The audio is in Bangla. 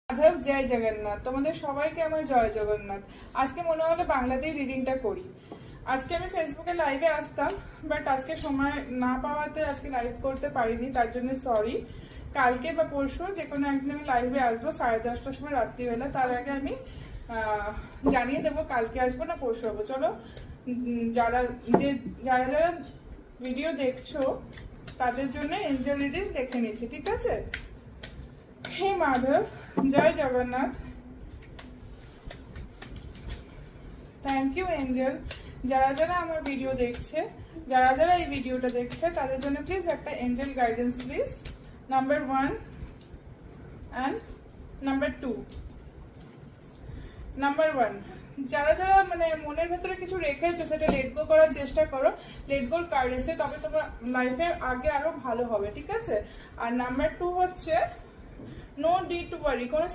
মাধব জয় জগন্নাথ, তোমাদের সবাইকে আমার জয় জগন্নাথ। আজকে মনে হলো বাংলাতেই রিডিংটা করি। আজকে আমি ফেসবুকে লাইভে আসতাম, বাট আজকে সময় না পাওয়াতে আজকে লাইভ করতে পারিনি, তার জন্য সরি। কালকে বা পরশু যে কোনো একদিন আমি লাইভে আসবো 10:30টার সময় রাত্রিবেলা। তার আগে আমি জানিয়ে দেবো কালকে আসবো না পরশু হবো। চলো, যারা যারা ভিডিও দেখছো তাদের জন্য এঞ্জেল রিডিং দেখে নিচ্ছি, ঠিক আছে? হে মাধব জয় জগন্নাথ। Thank you angel. যারা আমার ভিডিও দেখছে, যারা এই ভিডিওটা দেখছে তাদের জন্য প্লিজ একটা Angel guidance please. Number 1 and number 2। Number 1, যারা মানে মনের ভেতরে কিছু রেখেছো সেটা লেট গো করার চেষ্টা করো। লেট গোর কার্ড এসে তবে তোমার লাইফে আগে আরো ভালো হবে, ঠিক আছে? আর নাম্বার 2 হচ্ছে নো ডিড টু ওয়ারি, কোনো